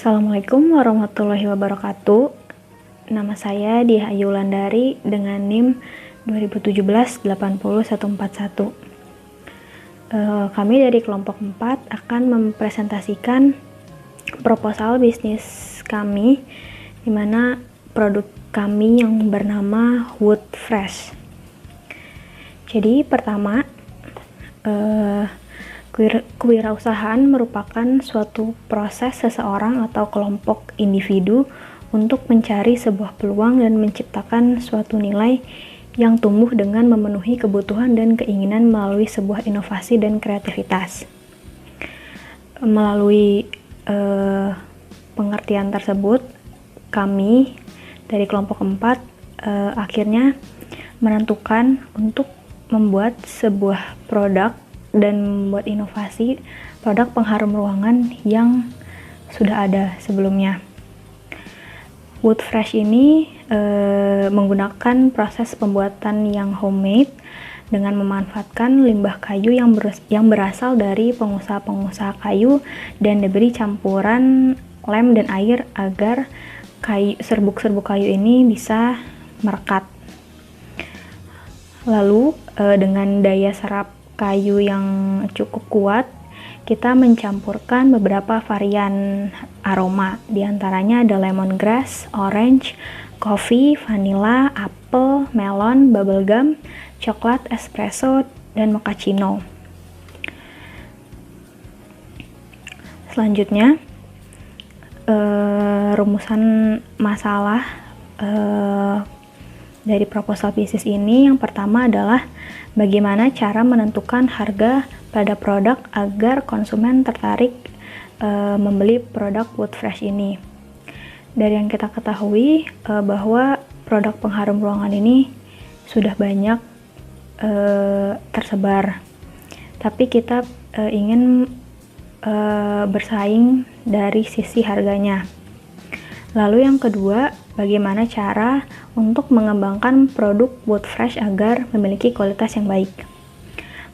Assalamualaikum warahmatullahi wabarakatuh. Nama saya Diah Ayu Wulandari dengan NIM 2017-80141. Kami dari kelompok 4 akan mempresentasikan proposal bisnis kami, di mana produk kami yang bernama Wood Fresh. Jadi pertama, kewirausahaan merupakan suatu proses seseorang atau kelompok individu untuk mencari sebuah peluang dan menciptakan suatu nilai yang tumbuh dengan memenuhi kebutuhan dan keinginan melalui sebuah inovasi dan kreativitas. Melalui pengertian tersebut, kami dari kelompok 4 akhirnya menentukan untuk membuat sebuah produk dan membuat inovasi produk pengharum ruangan yang sudah ada sebelumnya. Wood Fresh ini menggunakan proses pembuatan yang homemade dengan memanfaatkan limbah kayu yang berasal dari pengusaha-pengusaha kayu dan diberi campuran lem dan air agar serbuk-serbuk kayu ini bisa merekat. Lalu dengan daya serap kayu yang cukup kuat, kita mencampurkan beberapa varian aroma. Di antaranya ada lemongrass, orange, coffee, vanilla, apple, melon, bubblegum, coklat, espresso, dan mochaccino. Selanjutnya, rumusan masalah dari proposal bisnis ini yang pertama adalah bagaimana cara menentukan harga pada produk agar konsumen tertarik membeli produk Wood Fresh ini. Dari yang kita ketahui bahwa produk pengharum ruangan ini sudah banyak tersebar, tapi kita ingin bersaing dari sisi harganya. Lalu yang kedua, bagaimana cara untuk mengembangkan produk Wood Fresh agar memiliki kualitas yang baik.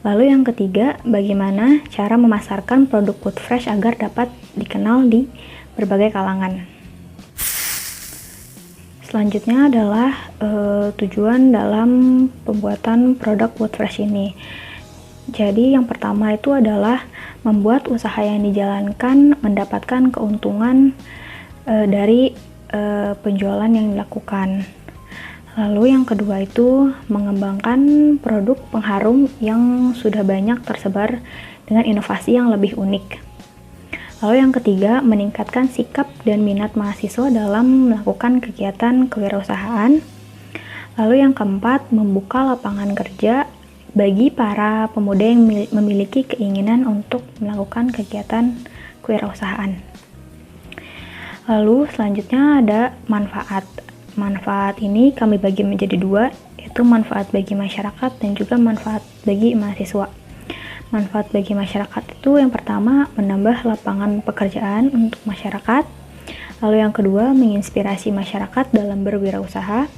Lalu yang ketiga, bagaimana cara memasarkan produk Wood Fresh agar dapat dikenal di berbagai kalangan. Selanjutnya adalah tujuan dalam pembuatan produk Wood Fresh ini. Jadi yang pertama itu adalah membuat usaha yang dijalankan mendapatkan keuntungan dari penjualan yang dilakukan. Lalu yang kedua itu mengembangkan produk pengharum yang sudah banyak tersebar dengan inovasi yang lebih unik. Lalu yang ketiga, meningkatkan sikap dan minat mahasiswa dalam melakukan kegiatan kewirausahaan. Lalu yang keempat, membuka lapangan kerja bagi para pemuda yang memiliki keinginan untuk melakukan kegiatan kewirausahaan. Lalu selanjutnya ada manfaat. Manfaat ini kami bagi menjadi dua, yaitu manfaat bagi masyarakat dan juga manfaat bagi mahasiswa. Manfaat bagi masyarakat itu yang pertama menambah lapangan pekerjaan untuk masyarakat. Lalu yang kedua menginspirasi masyarakat dalam berwirausaha.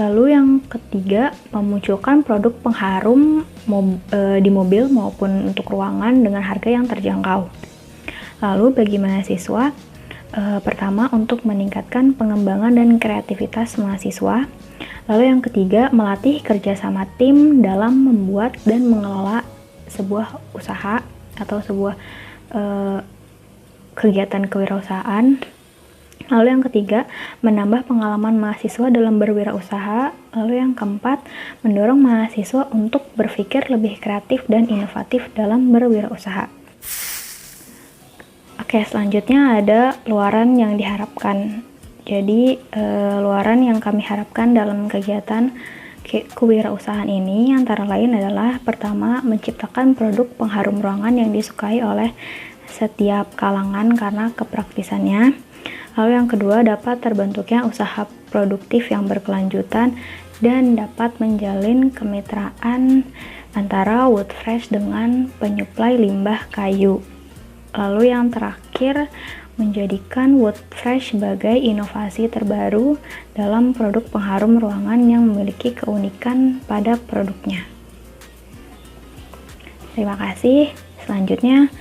Lalu yang ketiga memunculkan produk pengharum di mobil maupun untuk ruangan dengan harga yang terjangkau. Lalu bagi mahasiswa, pertama untuk meningkatkan pengembangan dan kreativitas mahasiswa. Lalu yang ketiga melatih kerjasama tim dalam membuat dan mengelola sebuah usaha atau sebuah kegiatan kewirausahaan. Lalu yang ketiga menambah pengalaman mahasiswa dalam berwirausaha. Lalu yang keempat mendorong mahasiswa untuk berpikir lebih kreatif dan inovatif dalam berwirausaha. Oke, selanjutnya ada luaran yang diharapkan. Jadi, luaran yang kami harapkan dalam kegiatan kewirausahaan ini antara lain adalah pertama, menciptakan produk pengharum ruangan yang disukai oleh setiap kalangan karena kepraktisannya. Lalu yang kedua, dapat terbentuknya usaha produktif yang berkelanjutan dan dapat menjalin kemitraan antara Wood Fresh dengan penyuplai limbah kayu. Lalu yang terakhir, menjadikan Wood Fresh sebagai inovasi terbaru dalam produk pengharum ruangan yang memiliki keunikan pada produknya. Terima kasih. Selanjutnya,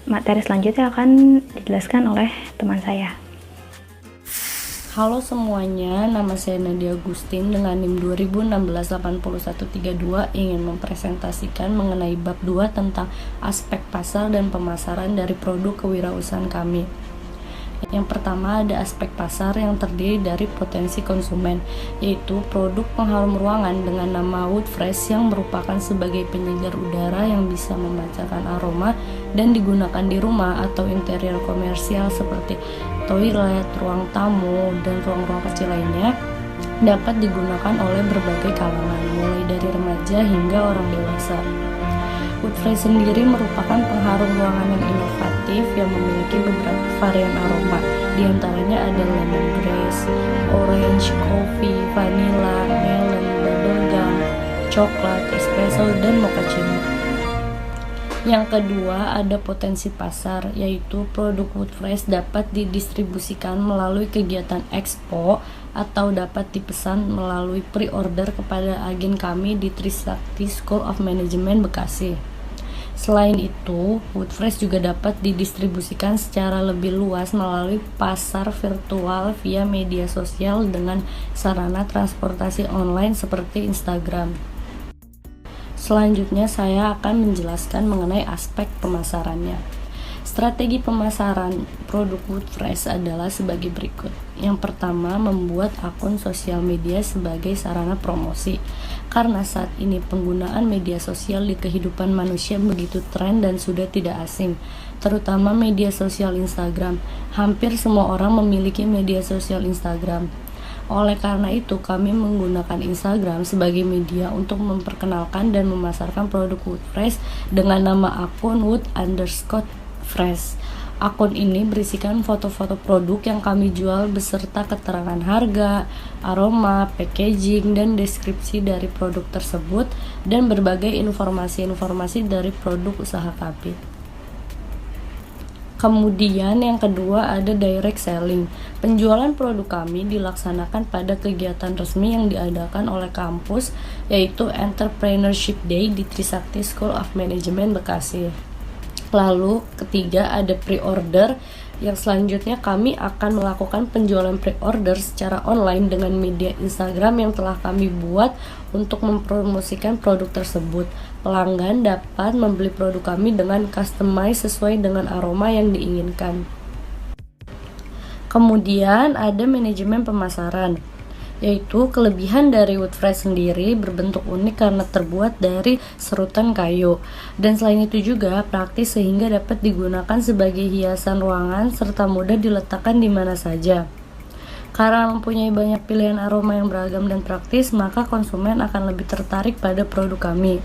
materi selanjutnya akan dijelaskan oleh teman saya. Halo semuanya, nama saya Nadia Agustin dengan NIM 20168132 ingin mempresentasikan mengenai bab 2 tentang aspek pasar dan pemasaran dari produk kewirausahaan kami. Yang pertama ada aspek pasar yang terdiri dari potensi konsumen, yaitu produk pengharum ruangan dengan nama Wood Fresh yang merupakan sebagai penyegar udara yang bisa memancarkan aroma dan digunakan di rumah atau interior komersial seperti toilet, ruang tamu, dan ruang-ruang kecil lainnya dapat digunakan oleh berbagai kalangan, mulai dari remaja hingga orang dewasa. Wood Fresh sendiri merupakan pengharum ruangan yang inovatif yang memiliki beberapa varian aroma. Di antaranya ada lemongrass, orange, coffee, vanilla, melon, bubblegum, coklat, espresso, dan mochaccino. Yang kedua ada potensi pasar, yaitu produk Wood Fresh dapat didistribusikan melalui kegiatan expo atau dapat dipesan melalui pre-order kepada agen kami di Trisakti School of Management Bekasi. Selain itu, Wood Fresh juga dapat didistribusikan secara lebih luas melalui pasar virtual via media sosial dengan sarana transportasi online seperti Instagram. Selanjutnya saya akan menjelaskan mengenai aspek pemasarannya. Strategi pemasaran produk Wood Fresh adalah sebagai berikut. Yang pertama, membuat akun sosial media sebagai sarana promosi. Karena saat ini penggunaan media sosial di kehidupan manusia begitu tren dan sudah tidak asing, terutama media sosial Instagram. Hampir semua orang memiliki media sosial Instagram. Oleh karena itu, kami menggunakan Instagram sebagai media untuk memperkenalkan dan memasarkan produk Wood Fresh dengan nama akun Wood_Fresh. Akun ini berisikan foto-foto produk yang kami jual beserta keterangan harga, aroma, packaging, dan deskripsi dari produk tersebut dan berbagai informasi-informasi dari produk usaha kami. Kemudian yang kedua ada direct selling. Penjualan produk kami dilaksanakan pada kegiatan resmi yang diadakan oleh kampus, yaitu Entrepreneurship Day di Trisakti School of Management Bekasi. Lalu ketiga ada pre-order, yang selanjutnya kami akan melakukan penjualan pre-order secara online dengan media Instagram yang telah kami buat untuk mempromosikan produk tersebut. Pelanggan dapat membeli produk kami dengan customize sesuai dengan aroma yang diinginkan. Kemudian ada manajemen pemasaran, yaitu kelebihan dari Wood Fresh sendiri berbentuk unik karena terbuat dari serutan kayu, dan selain itu juga praktis sehingga dapat digunakan sebagai hiasan ruangan serta mudah diletakkan di mana saja. Karena mempunyai banyak pilihan aroma yang beragam dan praktis, maka konsumen akan lebih tertarik pada produk kami.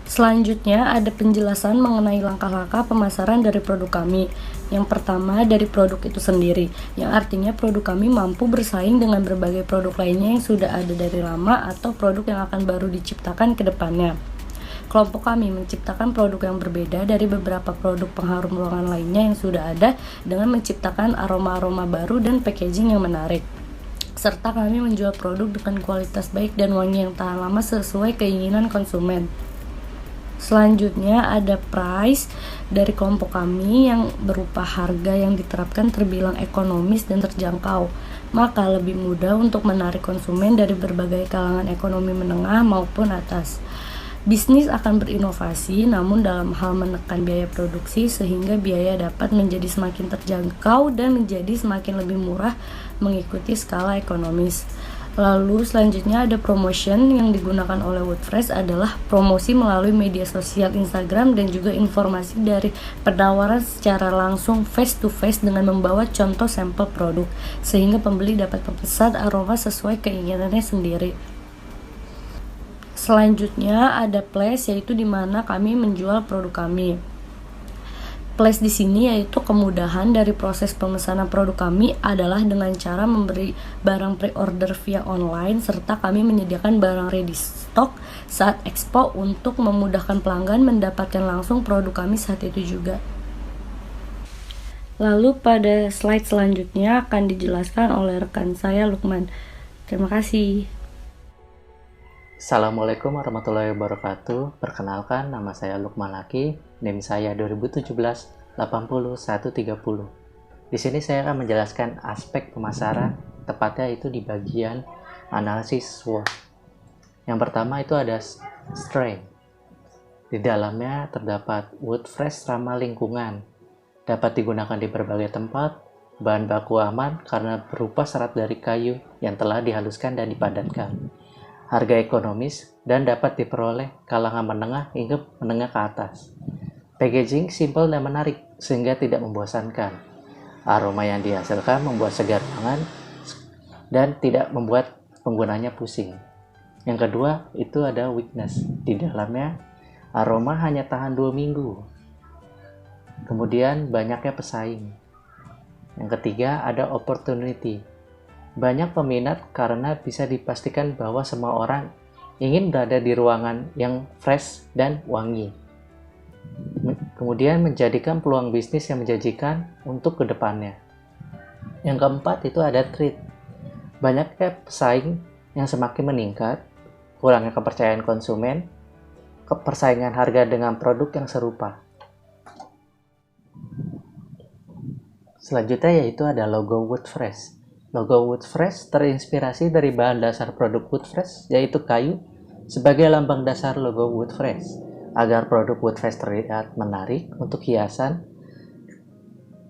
Selanjutnya ada penjelasan mengenai langkah-langkah pemasaran dari produk kami. Yang pertama dari produk itu sendiri, yang artinya produk kami mampu bersaing dengan berbagai produk lainnya yang sudah ada dari lama atau produk yang akan baru diciptakan ke depannya. Kelompok kami menciptakan produk yang berbeda dari beberapa produk pengharum ruangan lainnya yang sudah ada dengan menciptakan aroma-aroma baru dan packaging yang menarik. Serta kami menjual produk dengan kualitas baik dan wangi yang tahan lama sesuai keinginan konsumen. Selanjutnya ada price dari kelompok kami yang berupa harga yang diterapkan terbilang ekonomis dan terjangkau, maka lebih mudah untuk menarik konsumen dari berbagai kalangan ekonomi menengah maupun atas. Bisnis akan berinovasi namun dalam hal menekan biaya produksi sehingga biaya dapat menjadi semakin terjangkau dan menjadi semakin lebih murah mengikuti skala ekonomis. Lalu selanjutnya ada promotion yang digunakan oleh Wood Fresh adalah promosi melalui media sosial Instagram dan juga informasi dari penawaran secara langsung face to face dengan membawa contoh sampel produk sehingga pembeli dapat memesan aroma sesuai keinginannya sendiri. Selanjutnya ada place, yaitu di mana kami menjual produk kami. Place di sini yaitu kemudahan dari proses pemesanan produk kami adalah dengan cara memberi barang pre-order via online serta kami menyediakan barang ready stock saat expo untuk memudahkan pelanggan mendapatkan langsung produk kami saat itu juga. Lalu pada slide selanjutnya akan dijelaskan oleh rekan saya Lukman. Terima kasih. Assalamualaikum warahmatullahi wabarakatuh. Perkenalkan, nama saya Lukman Laki, NIM saya 2017 80130. Di sini saya akan menjelaskan aspek pemasaran, tepatnya itu di bagian analisis SWOT. Yang pertama itu ada strength. Di dalamnya terdapat wood fresh ramah lingkungan, dapat digunakan di berbagai tempat, bahan baku aman karena berupa serat dari kayu yang telah dihaluskan dan dipadatkan. Harga ekonomis dan dapat diperoleh kalangan menengah hingga menengah ke atas. Packaging simpel dan menarik sehingga tidak membosankan. Aroma yang dihasilkan membuat segar tangan dan tidak membuat penggunanya pusing. Yang kedua itu ada weakness. Di dalamnya aroma hanya tahan 2 minggu. Kemudian banyaknya pesaing. Yang ketiga ada opportunity. Banyak peminat karena bisa dipastikan bahwa semua orang ingin berada di ruangan yang fresh dan wangi. Kemudian menjadikan peluang bisnis yang menjanjikan untuk kedepannya. Yang keempat itu ada trade. Banyaknya pesaing yang semakin meningkat, kurangnya kepercayaan konsumen, persaingan harga dengan produk yang serupa. Selanjutnya yaitu ada logo Wood Fresh. Logo Wood Fresh terinspirasi dari bahan dasar produk Wood Fresh, yaitu kayu, sebagai lambang dasar logo Wood Fresh. Agar produk Wood Fresh terlihat menarik untuk hiasan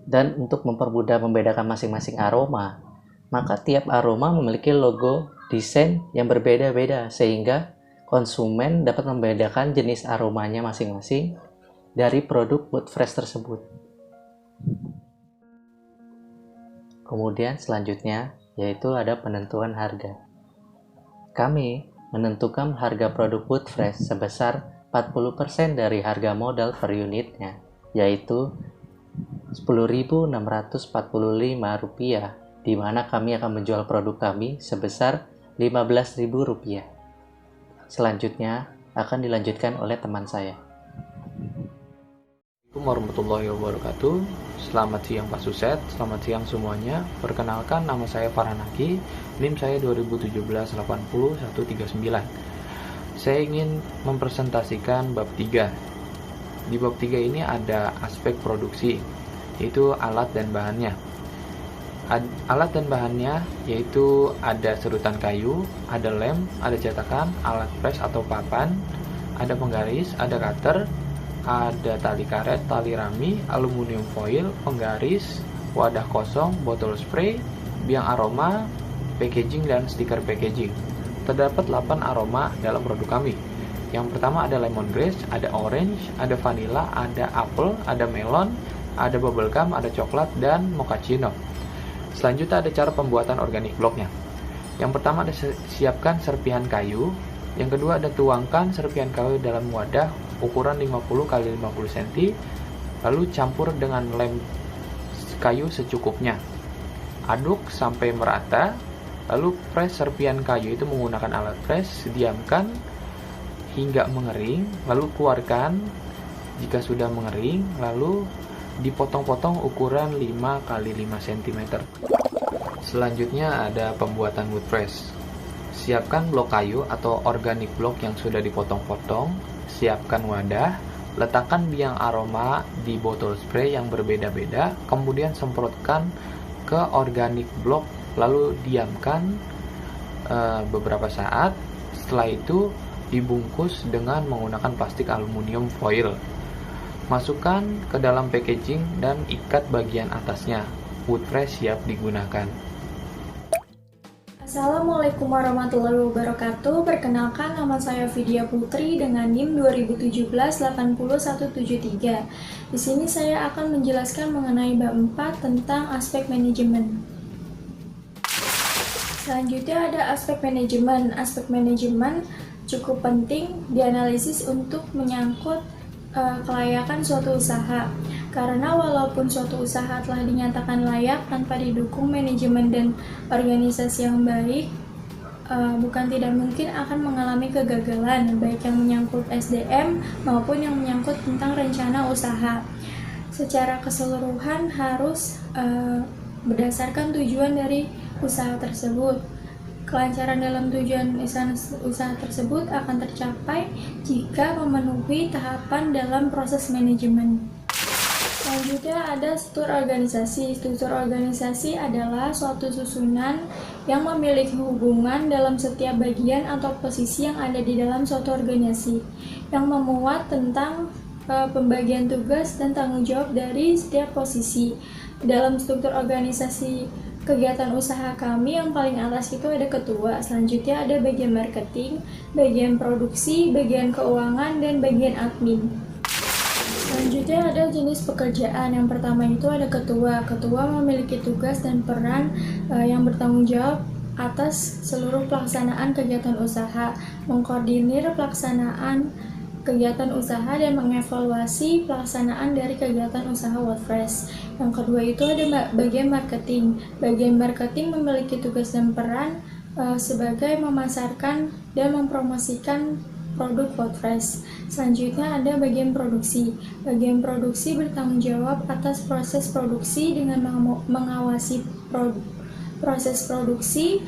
dan untuk mempermudah membedakan masing-masing aroma, maka tiap aroma memiliki logo desain yang berbeda-beda sehingga konsumen dapat membedakan jenis aromanya masing-masing dari produk Wood Fresh tersebut. Kemudian selanjutnya yaitu ada penentuan harga. Kami menentukan harga produk Wood Fresh sebesar 40% dari harga modal per unitnya, yaitu Rp10.645, di mana kami akan menjual produk kami sebesar Rp15.000. Selanjutnya akan dilanjutkan oleh teman saya. Assalamualaikum warahmatullahi wabarakatuh. Selamat siang Pak Suset, selamat siang semuanya. Perkenalkan, nama saya Farhan Haki, NIM saya 2017-80139. Saya ingin mempresentasikan bab 3. Di bab 3 ini ada aspek produksi, yaitu alat dan bahannya. Alat dan bahannya yaitu ada serutan kayu, ada lem, ada cetakan, alat press atau papan, ada penggaris, ada cutter, ada tali karet, tali rami, aluminium foil, penggaris, wadah kosong, botol spray, biang aroma, packaging, dan stiker packaging. Terdapat 8 aroma dalam produk kami. Yang pertama ada lemongrass, ada orange, ada vanilla, ada apple, ada melon, ada bubblegum, ada coklat, dan mochaccino. Selanjutnya ada cara pembuatan organic blocknya. Yang pertama ada siapkan serpihan kayu. Yang kedua ada tuangkan serpihan kayu dalam wadah ukuran 50 x 50 cm, lalu campur dengan lem kayu secukupnya. Aduk sampai merata, lalu press serpihan kayu itu menggunakan alat press, diamkan hingga mengering, lalu keluarkan. Jika sudah mengering, lalu dipotong-potong ukuran 5 x 5 cm. Selanjutnya ada pembuatan wood press. Siapkan blok kayu atau organic block yang sudah dipotong-potong. Siapkan wadah, letakkan biang aroma di botol spray yang berbeda-beda, kemudian semprotkan ke organic block, lalu diamkan beberapa saat. Setelah itu dibungkus dengan menggunakan plastik aluminium foil. Masukkan ke dalam packaging dan ikat bagian atasnya. Wood fresh siap digunakan. Assalamualaikum warahmatullahi wabarakatuh. Perkenalkan, nama saya Vidya Putri dengan NIM 2017-80173. Di sini saya akan menjelaskan mengenai bab 4 tentang aspek manajemen. Selanjutnya ada aspek manajemen. Aspek manajemen cukup penting dianalisis untuk menyangkut kelayakan suatu usaha. Karena walaupun suatu usaha telah dinyatakan layak tanpa didukung manajemen dan organisasi yang baik, bukan tidak mungkin akan mengalami kegagalan, baik yang menyangkut SDM maupun yang menyangkut tentang rencana usaha. Secara keseluruhan harus berdasarkan tujuan dari usaha tersebut. Kelancaran dalam tujuan usaha tersebut akan tercapai jika memenuhi tahapan dalam proses manajemen. Selanjutnya ada struktur organisasi. Struktur organisasi adalah suatu susunan yang memiliki hubungan dalam setiap bagian atau posisi yang ada di dalam suatu organisasi, yang memuat tentang pembagian tugas dan tanggung jawab dari setiap posisi. Dalam struktur organisasi kegiatan usaha kami yang paling atas itu ada ketua, selanjutnya ada bagian marketing, bagian produksi, bagian keuangan, dan bagian admin. Selanjutnya ada jenis pekerjaan. Yang pertama itu ada ketua. Ketua memiliki tugas dan peran yang bertanggung jawab atas seluruh pelaksanaan kegiatan usaha, mengkoordinir pelaksanaan kegiatan usaha dan mengevaluasi pelaksanaan dari kegiatan usaha WordPress. Yang kedua itu ada bagian marketing. Bagian marketing memiliki tugas dan peran sebagai memasarkan dan mempromosikan produk WordPress. Selanjutnya ada bagian produksi. Bagian produksi bertanggung jawab atas proses produksi dengan mengawasi proses produksi,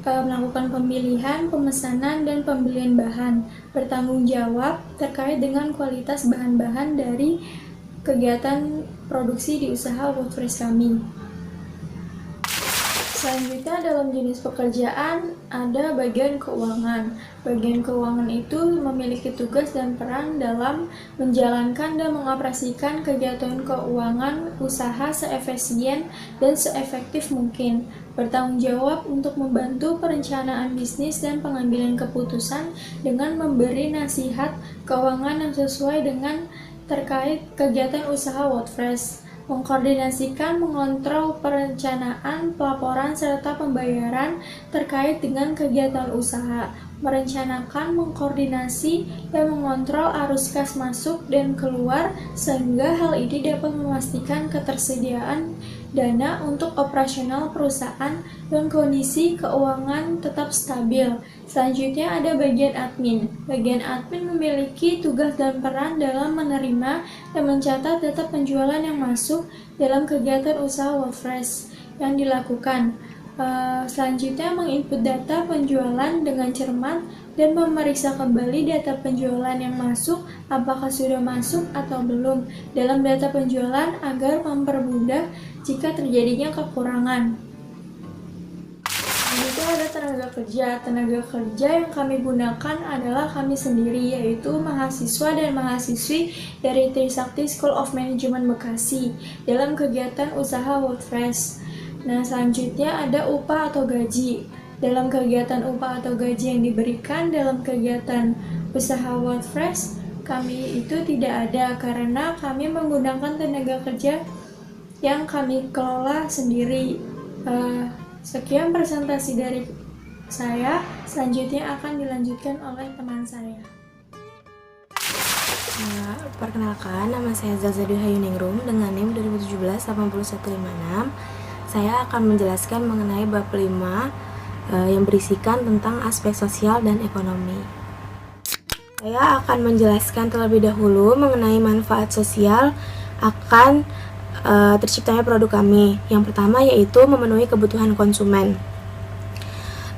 melakukan pemilihan, pemesanan, dan pembelian bahan. Bertanggung jawab terkait dengan kualitas bahan-bahan dari kegiatan produksi di usaha WordPress kami. Selanjutnya dalam jenis pekerjaan ada bagian keuangan. Bagian keuangan itu memiliki tugas dan peran dalam menjalankan dan mengoperasikan kegiatan keuangan usaha seefisien dan seefektif mungkin. Bertanggung jawab untuk membantu perencanaan bisnis dan pengambilan keputusan dengan memberi nasihat keuangan yang sesuai dengan terkait kegiatan usaha WordPress. Mengkoordinasikan, mengontrol perencanaan, pelaporan, serta pembayaran terkait dengan kegiatan usaha, merencanakan, mengkoordinasi, dan mengontrol arus kas masuk dan keluar, sehingga hal ini dapat memastikan ketersediaan dana untuk operasional perusahaan dan kondisi keuangan tetap stabil. Selanjutnya ada bagian admin. Bagian admin memiliki tugas dan peran dalam menerima dan mencatat data penjualan yang masuk dalam kegiatan usaha WordPress yang dilakukan. Selanjutnya menginput data penjualan dengan cermat dan memeriksa kembali data penjualan yang masuk, apakah sudah masuk atau belum dalam data penjualan agar mempermudah jika terjadinya kekurangan. Selanjutnya ada tenaga kerja. Tenaga kerja yang kami gunakan adalah kami sendiri, yaitu mahasiswa dan mahasiswi dari Trisakti School of Management Bekasi dalam kegiatan usaha WordPress. Nah, selanjutnya ada upah atau gaji. Dalam kegiatan upah atau gaji yang diberikan dalam kegiatan usaha WordPress, kami itu tidak ada karena kami menggunakan tenaga kerja yang kami kelola sendiri. Sekian presentasi dari saya, selanjutnya akan dilanjutkan oleh teman saya. Perkenalkan, nama saya Zaza Hayuningrum dengan NIM 2017-8156. Saya akan menjelaskan mengenai bab 5 yang berisikan tentang aspek sosial dan ekonomi. Saya akan menjelaskan terlebih dahulu mengenai manfaat sosial akan terciptanya produk kami. Yang pertama yaitu memenuhi kebutuhan konsumen.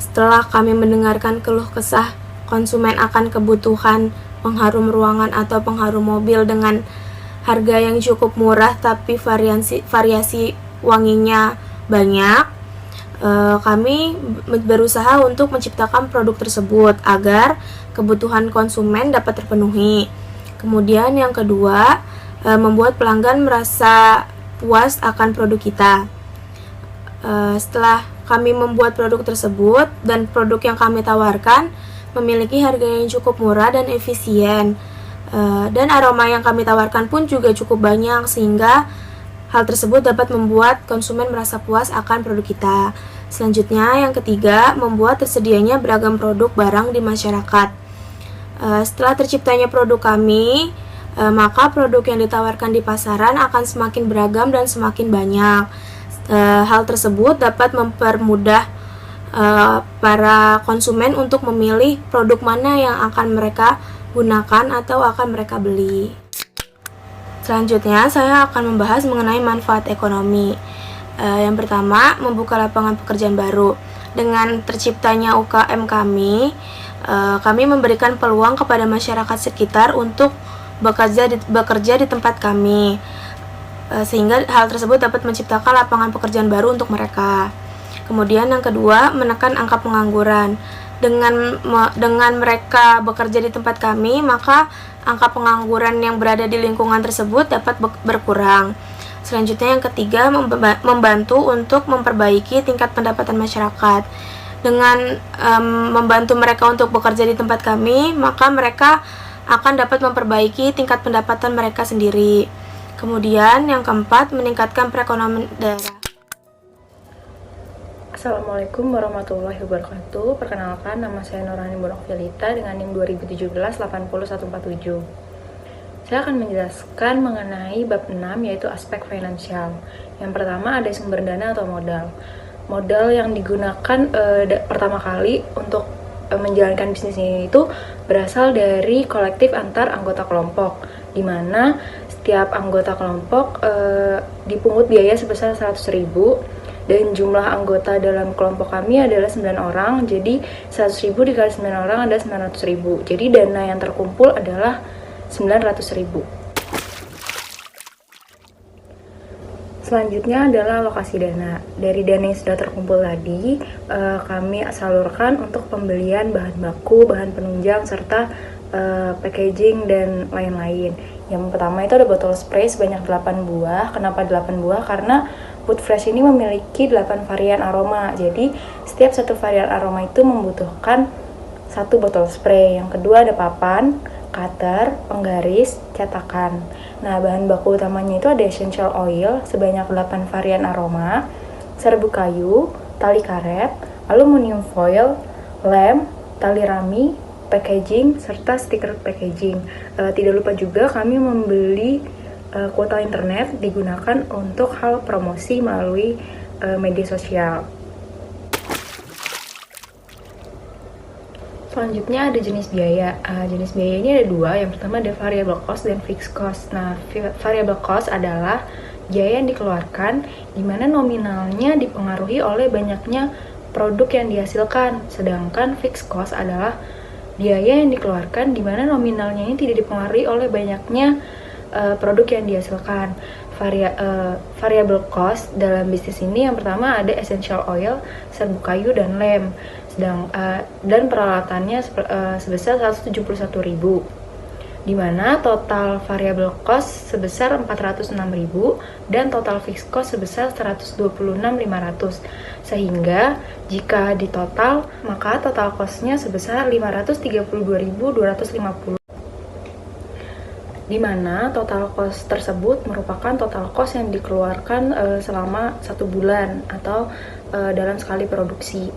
Setelah kami mendengarkan keluh kesah konsumen akan kebutuhan pengharum ruangan atau pengharum mobil dengan harga yang cukup murah tapi variasi wanginya banyak, kami berusaha untuk menciptakan produk tersebut agar kebutuhan konsumen dapat terpenuhi. Kemudian yang kedua, membuat pelanggan merasa puas akan produk kita. Setelah kami membuat produk tersebut dan produk yang kami tawarkan memiliki harga yang cukup murah dan efisien, dan aroma yang kami tawarkan pun juga cukup banyak sehingga hal tersebut dapat membuat konsumen merasa puas akan produk kita. Selanjutnya, yang ketiga, membuat tersedianya beragam produk barang di masyarakat. Setelah terciptanya produk kami, maka produk yang ditawarkan di pasaran akan semakin beragam dan semakin banyak. Hal tersebut dapat mempermudah para konsumen untuk memilih produk mana yang akan mereka gunakan atau akan mereka beli. Selanjutnya, saya akan membahas mengenai manfaat ekonomi. Yang pertama, membuka lapangan pekerjaan baru. Dengan terciptanya UKM kami memberikan peluang kepada masyarakat sekitar untuk bekerja di tempat kami, sehingga hal tersebut dapat menciptakan lapangan pekerjaan baru untuk mereka. Kemudian yang kedua, menekan angka pengangguran. Dengan mereka bekerja di tempat kami, maka angka pengangguran yang berada di lingkungan tersebut dapat berkurang. Selanjutnya yang ketiga, membantu untuk memperbaiki tingkat pendapatan masyarakat. Dengan membantu mereka untuk bekerja di tempat kami, maka mereka akan dapat memperbaiki tingkat pendapatan mereka sendiri. Kemudian yang keempat, meningkatkan perekonomian daerah. Assalamualaikum warahmatullahi wabarakatuh. Perkenalkan, nama saya Nurhani Bonokvilita dengan NIM 2017-80147. Saya akan menjelaskan mengenai bab 6, yaitu aspek finansial. Yang pertama ada sumber dana atau modal. Modal yang digunakan pertama kali untuk menjalankan bisnis ini itu berasal dari kolektif antar anggota kelompok, di mana setiap anggota kelompok dipungut biaya sebesar 100.000. Dan jumlah anggota dalam kelompok kami adalah 9 orang, jadi 100.000 dikali 9 orang adalah 900.000. Jadi dana yang terkumpul adalah 900.000. Selanjutnya adalah alokasi dana. Dari dana yang sudah terkumpul tadi, kami salurkan untuk pembelian bahan baku, bahan penunjang, serta packaging dan lain-lain. Yang pertama itu ada botol spray sebanyak 8 buah. Kenapa 8 buah? Karena Wood Fresh ini memiliki 8 varian aroma, jadi setiap satu varian aroma itu membutuhkan satu botol spray. Yang kedua ada papan, cutter, penggaris, cetakan. Nah, bahan baku utamanya itu ada essential oil sebanyak 8 varian aroma, serbuk kayu, tali karet, aluminium foil, lem, tali rami, packaging, serta stiker packaging. Tidak lupa juga kami membeli kuota internet digunakan untuk hal promosi melalui media sosial. Selanjutnya ada jenis biaya. Jenis biaya ini ada dua. Yang pertama ada variable cost dan fixed cost. Nah, variable cost adalah biaya yang dikeluarkan di mana nominalnya dipengaruhi oleh banyaknya produk yang dihasilkan. Sedangkan fixed cost adalah biaya yang dikeluarkan di mana nominalnya ini tidak dipengaruhi oleh banyaknya produk yang dihasilkan. Variable cost dalam bisnis ini yang pertama ada essential oil, serbuk kayu, dan lem. Dan peralatannya sebesar 171.000. Di mana total variable cost sebesar 406.000 dan total fixed cost sebesar 126.500. Sehingga jika ditotal, maka total cost-nya sebesar 532.250. Di mana total cost tersebut merupakan total cost yang dikeluarkan selama 1 bulan atau dalam sekali produksi.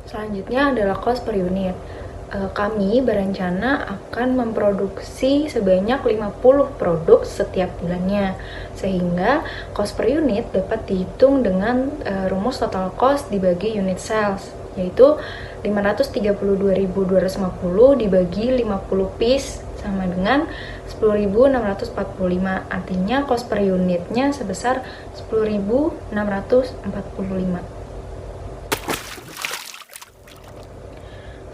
Selanjutnya adalah cost per unit. Kami berencana akan memproduksi sebanyak 50 produk setiap bulannya, sehingga cost per unit dapat dihitung dengan rumus total cost dibagi unit sales, yaitu 532.250 dibagi 50 piece sama dengan 10.645. Artinya cost per unitnya sebesar 10.645.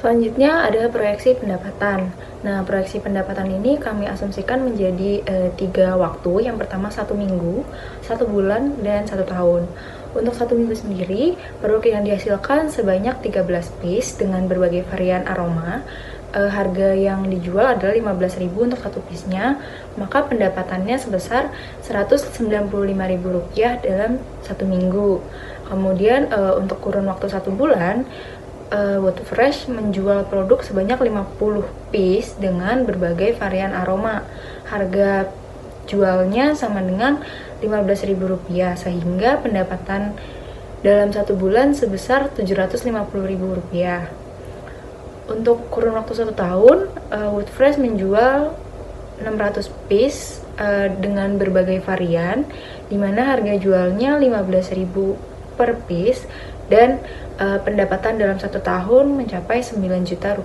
Selanjutnya ada proyeksi pendapatan. Nah, proyeksi pendapatan ini kami asumsikan menjadi 3 waktu. Yang pertama 1 minggu, 1 bulan, dan 1 tahun. Untuk 1 minggu sendiri, produk yang dihasilkan sebanyak 13 piece dengan berbagai varian aroma. Harga yang dijual adalah 15.000 untuk 1 piece-nya, maka pendapatannya sebesar Rp195.000 dalam 1 minggu. Kemudian untuk kurun waktu 1 bulan, Wood Fresh menjual produk sebanyak 50 piece dengan berbagai varian aroma. Harga jualnya sama dengan Rp15.000, sehingga pendapatan dalam 1 bulan sebesar Rp750.000. Untuk kurun waktu 1 tahun, Wood Fresh menjual 600 piece dengan berbagai varian, di mana harga jualnya Rp15.000 per piece, dan pendapatan dalam 1 tahun mencapai Rp9 juta.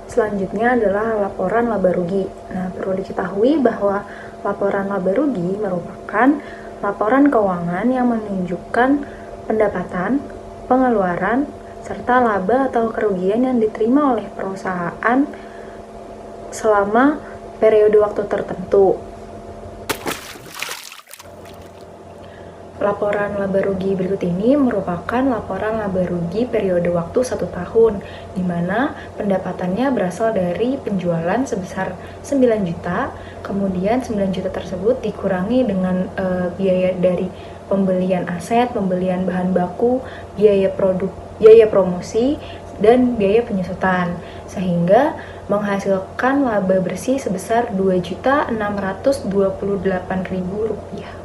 Selanjutnya adalah laporan laba rugi. Nah, perlu diketahui bahwa Laporan laba rugi merupakan laporan keuangan yang menunjukkan pendapatan, pengeluaran, serta laba atau kerugian yang diterima oleh perusahaan selama periode waktu tertentu. Laporan laba rugi berikut ini merupakan laporan laba rugi periode waktu 1 tahun, di mana pendapatannya berasal dari penjualan sebesar 9 juta, kemudian 9 juta tersebut dikurangi dengan biaya dari pembelian aset, pembelian bahan baku, biaya promosi, dan biaya penyusutan, sehingga menghasilkan laba bersih sebesar Rp2.628.000.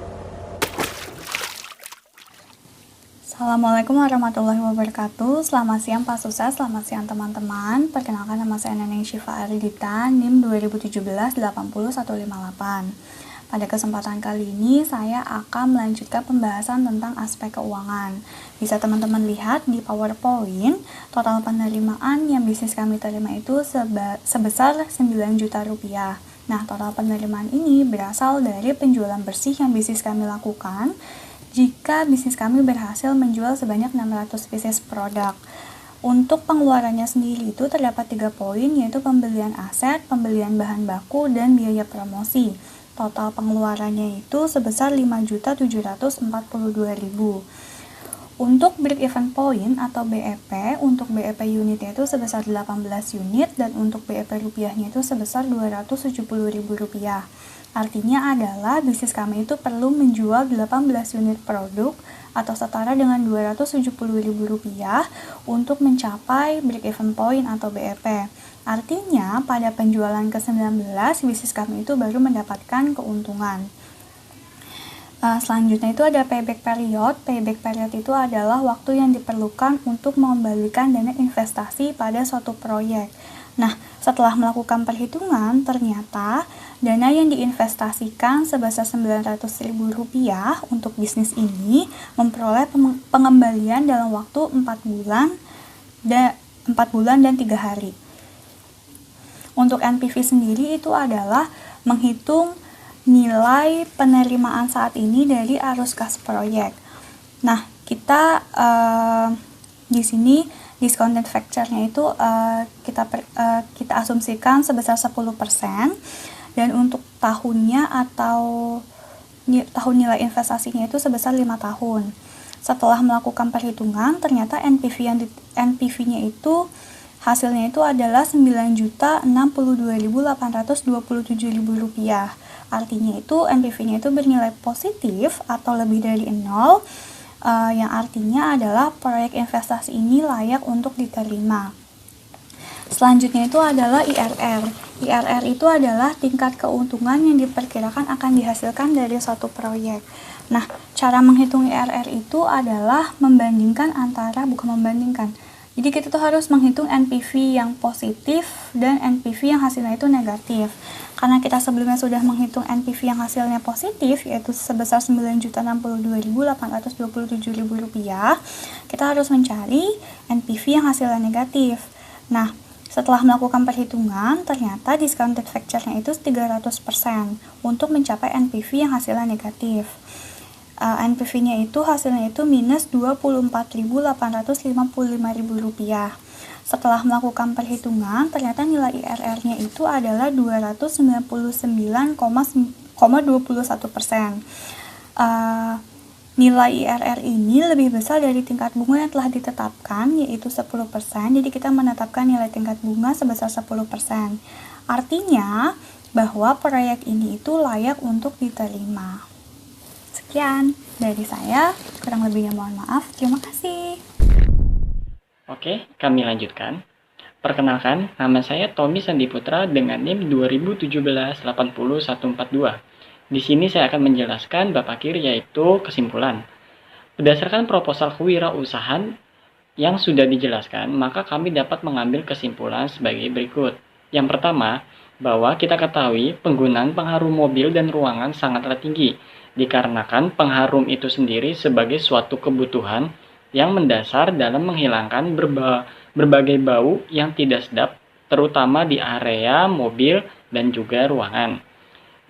Assalamualaikum warahmatullahi wabarakatuh. Selamat siang Pak Susa, selamat siang teman-teman. Perkenalkan, nama saya Neneng Syifa Ardita, NIM 2017-80158. Pada kesempatan kali ini saya akan melanjutkan pembahasan tentang aspek keuangan. Bisa teman-teman lihat di PowerPoint, total penerimaan yang bisnis kami terima itu sebesar 9 juta rupiah. Nah, total penerimaan ini berasal dari penjualan bersih yang bisnis kami lakukan jika bisnis kami berhasil menjual sebanyak 600 pieces produk. Untuk pengeluarannya sendiri itu terdapat 3 poin, yaitu pembelian aset, pembelian bahan baku, dan biaya promosi. Total pengeluarannya itu sebesar 5.742.000. Untuk break even point atau BEP, untuk BEP unitnya itu sebesar 18 unit, dan untuk BEP rupiahnya itu sebesar Rp270.000. Artinya adalah bisnis kami itu perlu menjual 18 unit produk atau setara dengan Rp270.000 untuk mencapai break even point atau BEP. Artinya pada penjualan ke-19 bisnis kami itu baru mendapatkan keuntungan. Selanjutnya itu ada payback period. Payback period itu adalah waktu yang diperlukan untuk mengembalikan dana investasi pada suatu proyek. Nah, setelah melakukan perhitungan, ternyata dana yang diinvestasikan sebesar Rp900.000 untuk bisnis ini memperoleh pengembalian dalam waktu 4 bulan dan 3 hari. Untuk NPV sendiri itu adalah menghitung nilai penerimaan saat ini dari arus kas proyek. Nah, kita di sini discounted factor-nya itu kita asumsikan sebesar 10%, dan untuk tahunnya atau tahun nilai investasinya itu sebesar 5 tahun. Setelah melakukan perhitungan, ternyata NPV-nya itu hasilnya itu adalah Rp9.062.827.000. Artinya itu NPV-nya itu bernilai positif atau lebih dari 0, yang artinya adalah proyek investasi ini layak untuk diterima. Selanjutnya itu adalah IRR. IRR itu adalah tingkat keuntungan yang diperkirakan akan dihasilkan dari suatu proyek. Nah, cara menghitung IRR itu adalah jadi kita tuh harus menghitung NPV yang positif dan NPV yang hasilnya itu negatif. Karena kita sebelumnya sudah menghitung NPV yang hasilnya positif, yaitu sebesar Rp9.622.827.000, kita harus mencari NPV yang hasilnya negatif. Nah, setelah melakukan perhitungan, ternyata discounted factor-nya itu 300% untuk mencapai NPV yang hasilnya negatif. NPV-nya itu hasilnya itu minus Rp24.855.000. Setelah melakukan perhitungan, ternyata nilai IRR-nya itu adalah 299,21%. Nilai IRR ini lebih besar dari tingkat bunga yang telah ditetapkan, yaitu 10%. Jadi kita menetapkan nilai tingkat bunga sebesar 10%. Artinya bahwa proyek ini itu layak untuk diterima. Sekian dari saya, kurang lebihnya mohon maaf. Terima kasih. Oke, kami lanjutkan. Perkenalkan, nama saya Tommy Sandi Putra dengan NIM 2017-80142. Di sini saya akan menjelaskan bab akhir, yaitu kesimpulan. Berdasarkan proposal kewirausahaan yang sudah dijelaskan, maka kami dapat mengambil kesimpulan sebagai berikut. Yang pertama, bahwa kita ketahui penggunaan pengharum mobil dan ruangan sangatlah tinggi, dikarenakan pengharum itu sendiri sebagai suatu kebutuhan yang mendasar dalam menghilangkan berbagai bau yang tidak sedap, terutama di area mobil dan juga ruangan.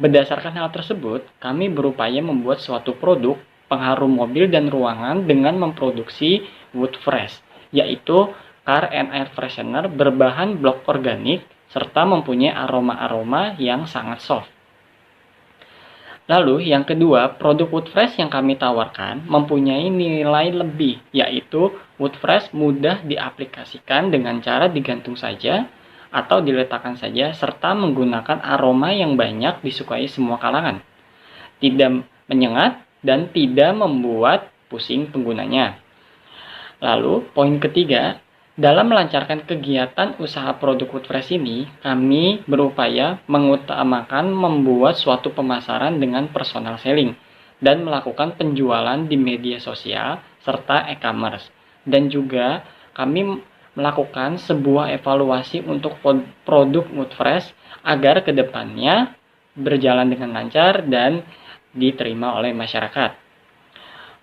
Berdasarkan hal tersebut, kami berupaya membuat suatu produk pengharum mobil dan ruangan dengan memproduksi wood fresh, yaitu car and air freshener berbahan blok organik serta mempunyai aroma-aroma yang sangat soft. Lalu yang kedua, produk wood fresh yang kami tawarkan mempunyai nilai lebih, yaitu wood fresh mudah diaplikasikan dengan cara digantung saja atau diletakkan saja, serta menggunakan aroma yang banyak disukai semua kalangan. Tidak menyengat dan tidak membuat pusing penggunanya. Lalu, poin ketiga, dalam melancarkan kegiatan usaha produk wood fresh ini, kami berupaya mengutamakan membuat suatu pemasaran dengan personal selling dan melakukan penjualan di media sosial serta e-commerce. Dan juga kami melakukan sebuah evaluasi untuk produk wood fresh agar kedepannya berjalan dengan lancar dan diterima oleh masyarakat.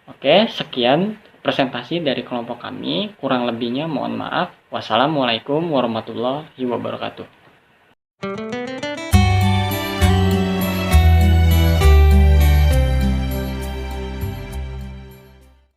Oke, sekian presentasi dari kelompok kami. Kurang lebihnya mohon maaf. Wassalamualaikum warahmatullahi wabarakatuh.